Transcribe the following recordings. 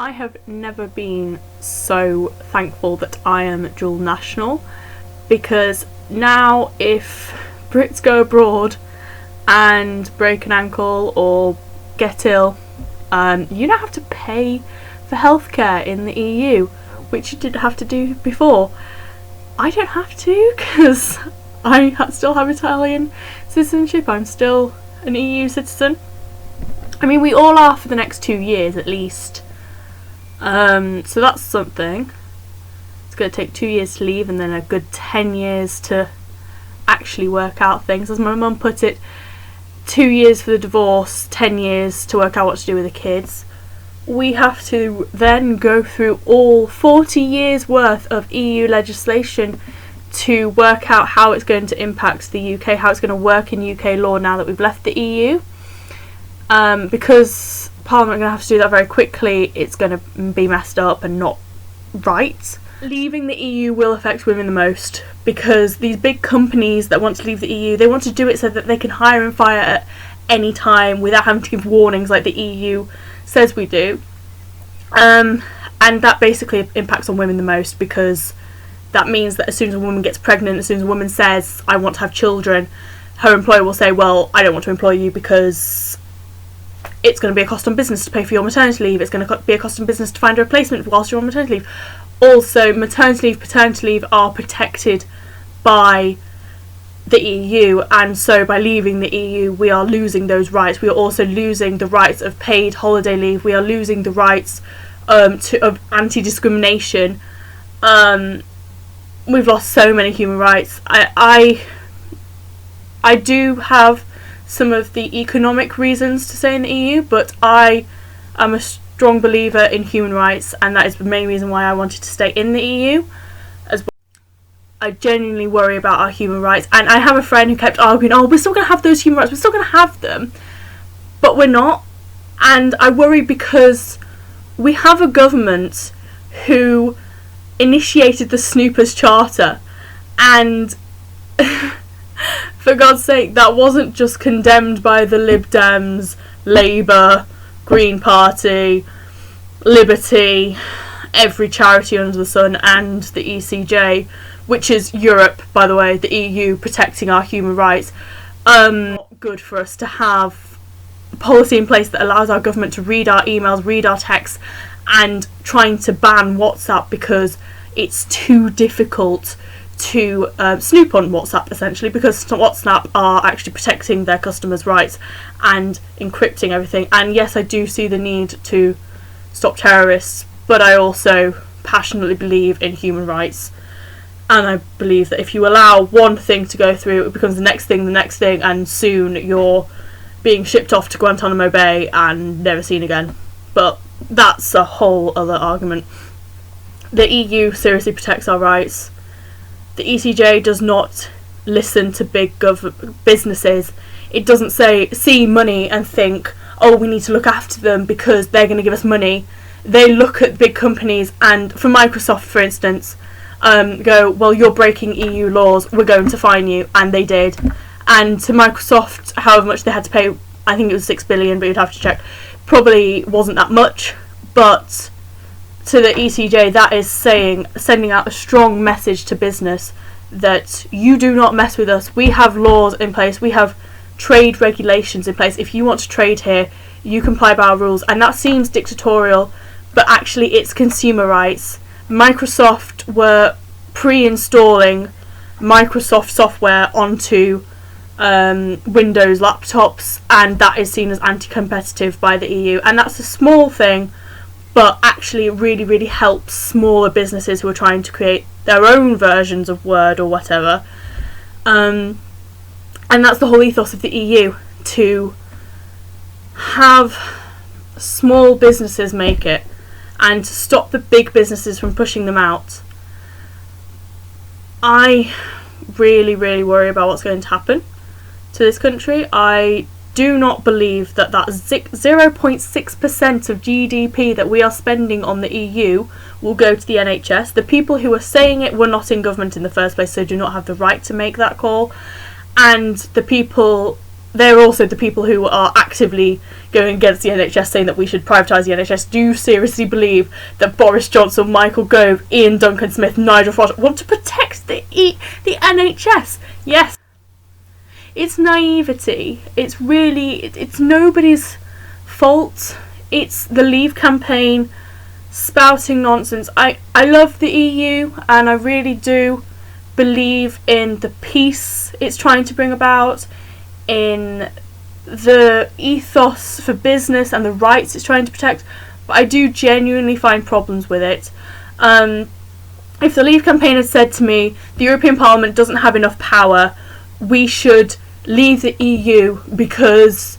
I have never been so thankful that I am dual national, because now if Brits go abroad and break an ankle or get ill, you don't have to pay for healthcare in the EU, which you didn't have to do before. I don't have to, because I still have Italian citizenship. I'm still an EU citizen. I mean, we all are for the next 2 years at least. So that's something. It's going to take 2 years to leave and then a good 10 years to actually work out things. As my mum put it, 2 years for the divorce, 10 years to work out what to do with the kids. We have to then go through all 40 years worth of EU legislation to work out how it's going to impact the UK, how it's going to work in UK law now that we've left the EU. Because Parliament are going to have to do that very quickly, it's going to be messed up and not right. Leaving the EU will affect women the most, because these big companies that want to leave the EU, they want to do it so that they can hire and fire at any time without having to give warnings like the EU says we do. And that basically impacts on women the most, because that means that as soon as a woman gets pregnant, as soon as a woman says, I want to have children, her employer will say, well, I don't want to employ you because it's going to be a cost on business to pay for your maternity leave, it's going to be a cost on business to find a replacement whilst you're on maternity leave. Also, maternity leave, paternity leave are protected by the EU, and so by leaving the EU we are losing those rights. We are also losing the rights of paid holiday leave, we are losing the rights of anti-discrimination. We've lost so many human rights. I do have some of the economic reasons to stay in the EU, but I am a strong believer in human rights, and that is the main reason why I wanted to stay in the EU as well. I genuinely worry about our human rights, and I have a friend who kept arguing, oh, we're still going to have those human rights, we're still going to have them, but we're not. And I worry because we have a government who initiated the Snoopers Charter, and for God's sake, that wasn't just condemned by the Lib Dems, Labour, Green Party, Liberty, every charity under the sun, and the ECJ, which is Europe, by the way, the EU protecting our human rights. Good for us to have a policy in place that allows our government to read our emails, read our texts, and trying to ban WhatsApp because it's too difficult to snoop on WhatsApp, essentially, because WhatsApp are actually protecting their customers' rights and encrypting everything. And yes, I do see the need to stop terrorists, but I also passionately believe in human rights, and I believe that if you allow one thing to go through, it becomes the next thing, and soon you're being shipped off to Guantanamo Bay and never seen again. But that's a whole other argument. The EU seriously protects our rights. The ECJ does not listen to big businesses. It doesn't see money and think, oh, we need to look after them because they're going to give us money. They look at big companies, and for Microsoft, for instance, go, well, you're breaking EU laws, we're going to fine you, and they did. And to Microsoft, however much they had to pay, I think it was 6 billion, but you'd have to check, probably wasn't that much, but to the ECJ, that is sending out a strong message to business that you do not mess with us. We have laws in place, we have trade regulations in place. If you want to trade here, you comply by our rules. And that seems dictatorial, but actually it's consumer rights. Microsoft were pre-installing Microsoft software onto Windows laptops, and that is seen as anti-competitive by the EU. And that's a small thing, but actually it really, really helps smaller businesses who are trying to create their own versions of Word or whatever. And that's the whole ethos of the EU, to have small businesses make it and to stop the big businesses from pushing them out. I really, really worry about what's going to happen to this country. I do not believe that 0.6% of GDP that we are spending on the EU will go to the NHS. The people who are saying it were not in government in the first place, so do not have the right to make that call. And the people they're also the people who are actively going against the NHS, saying that we should privatise the NHS. Do you seriously believe that Boris Johnson, Michael Gove, Ian Duncan Smith, Nigel Farage want to protect the NHS? Yes. It's naivety. It's really, it's nobody's fault. It's the Leave campaign spouting nonsense. I love the EU, and I really do believe in the peace it's trying to bring about, in the ethos for business and the rights it's trying to protect, but I do genuinely find problems with it. If the Leave campaign had said to me, the European Parliament doesn't have enough power, we should leave the EU because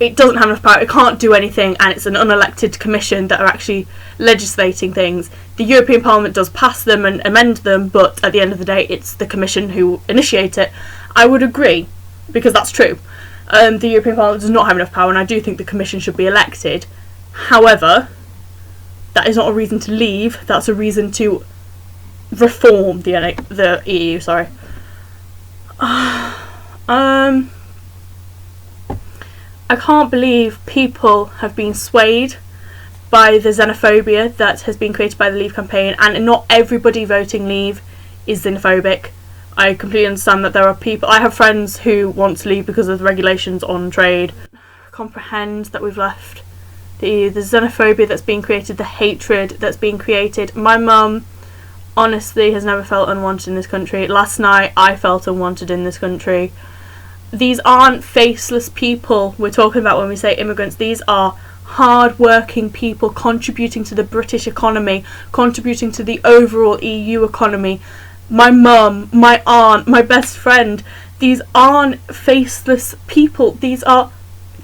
it doesn't have enough power, it can't do anything, and it's an unelected commission that are actually legislating things. The European Parliament does pass them and amend them, but at the end of the day it's the commission who initiate it. I would agree, because that's true. The European Parliament does not have enough power, and I do think the commission should be elected. However, that is not a reason to leave, that's a reason to reform the EU, sorry. I can't believe people have been swayed by the xenophobia that has been created by the Leave campaign, and not everybody voting Leave is xenophobic. I completely understand that there are people, I have friends who want to leave because of the regulations on trade. Comprehend that we've left the EU, the xenophobia that's being created, the hatred that's being created. My mum honestly has never felt unwanted in this country. Last night I felt unwanted in this country. These aren't faceless people we're talking about when we say immigrants. These are hard-working people contributing to the British economy, contributing to the overall EU economy. My mum, my aunt, my best friend, these aren't faceless people. These are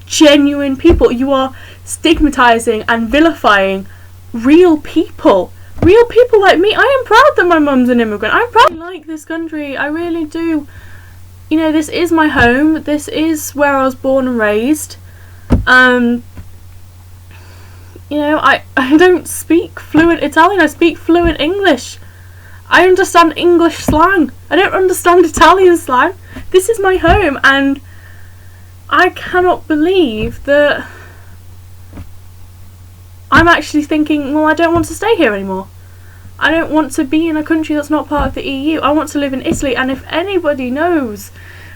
genuine people. You are stigmatising and vilifying real people. Real people like me. I am proud that my mum's an immigrant. I'm proud I like this country. I really do. You know, this is my home. This is where I was born and raised. You know, I don't speak fluent Italian. I speak fluent English. I understand English slang. I don't understand Italian slang. This is my home, and I cannot believe that I'm actually thinking, well, I don't want to stay here anymore. I don't want to be in a country that's not part of the EU. I want to live in Italy, and if anybody knows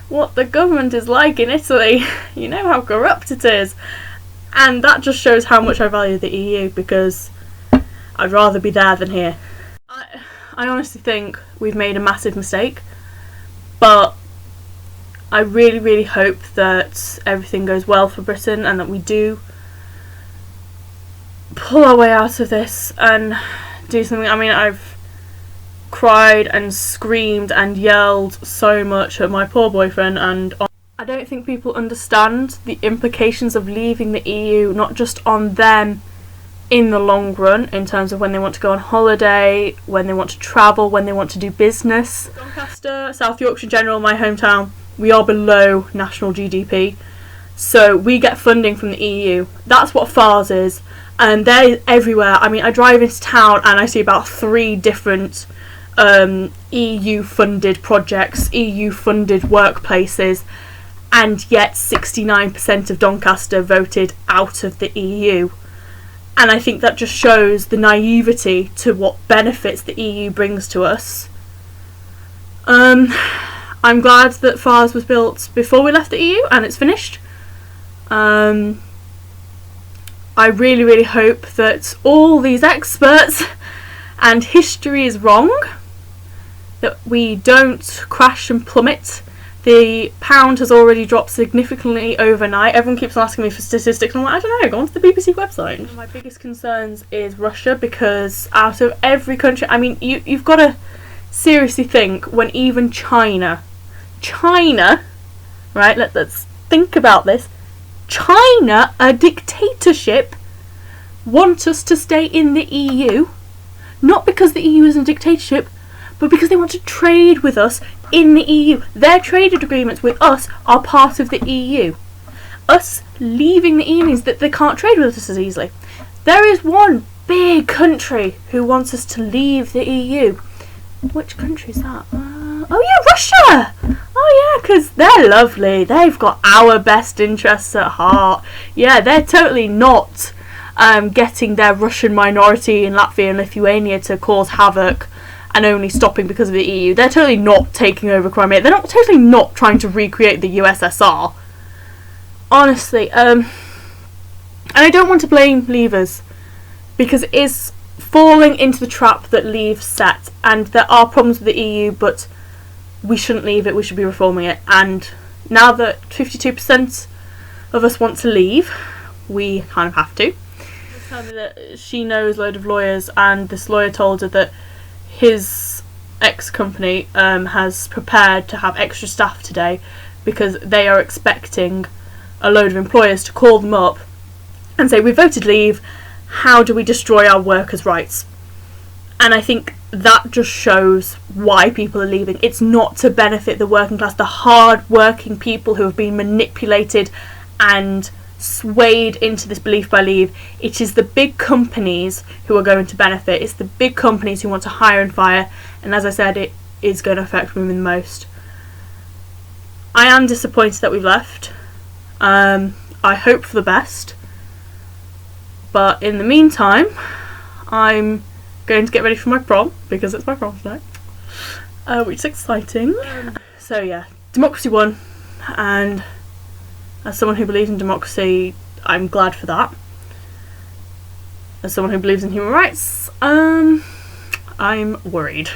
what the government is like in Italy, you know how corrupt it is. And that just shows how much I value the EU, because I'd rather be there than here. I honestly think we've made a massive mistake, but I really, really hope that everything goes well for Britain and that we do pull our way out of this and do something. I mean, I've cried and screamed and yelled so much at my poor boyfriend, and I don't think people understand the implications of leaving the EU, not just on them in the long run, in terms of when they want to go on holiday, when they want to travel, when they want to do business. Doncaster, South Yorkshire in general, my hometown, we are below national GDP, so we get funding from the EU. That's what FARS is, and they're everywhere. I mean, I drive into town and I see about 3 different EU funded projects, EU funded workplaces, and yet 69% of Doncaster voted out of the EU. And I think that just shows the naivety to what benefits the EU brings to us. I'm glad that FARS was built before we left the EU and it's finished. I really, really hope that all these experts and history is wrong, that we don't crash and plummet. The pound has already dropped significantly overnight. Everyone keeps asking me for statistics, and I'm like, I don't know, go onto the BBC website. One of my biggest concerns is Russia, because out of every country, I mean, you've got to seriously think, when even China, right, let's think about this, China, a dictatorship, want us to stay in the EU, not because the EU is a dictatorship, but because they want to trade with us in the EU. Their trade agreements with us are part of the EU. Us leaving the EU means that they can't trade with us as easily. There is one big country who wants us to leave the EU. Which country is that? Oh yeah, Russia! Oh yeah, because they're lovely. They've got our best interests at heart. Yeah, they're totally not getting their Russian minority in Latvia and Lithuania to cause havoc and only stopping because of the EU. They're totally not taking over Crimea. They're not totally not trying to recreate the USSR. Honestly, and I don't want to blame Leavers, because it is falling into the trap that Leave set, and there are problems with the EU, but we shouldn't leave it, we should be reforming it. And now that 52% of us want to leave, we kind of have to. Tell me that she knows a load of lawyers, and this lawyer told her that his ex-company has prepared to have extra staff today because they are expecting a load of employers to call them up and say, we voted Leave, how do we destroy our workers' rights? And I think that just shows why people are leaving. It's not to benefit the working class, the hard working people who have been manipulated and swayed into this belief by Leave. It is the big companies who are going to benefit. It's the big companies who want to hire and fire, and as I said, it is going to affect women the most. I am disappointed that we've left. I hope for the best, but in the meantime I'm going to get ready for my prom, because it's my prom tonight, which is exciting. So yeah, democracy won, and as someone who believes in democracy, I'm glad for that. As someone who believes in human rights, I'm worried.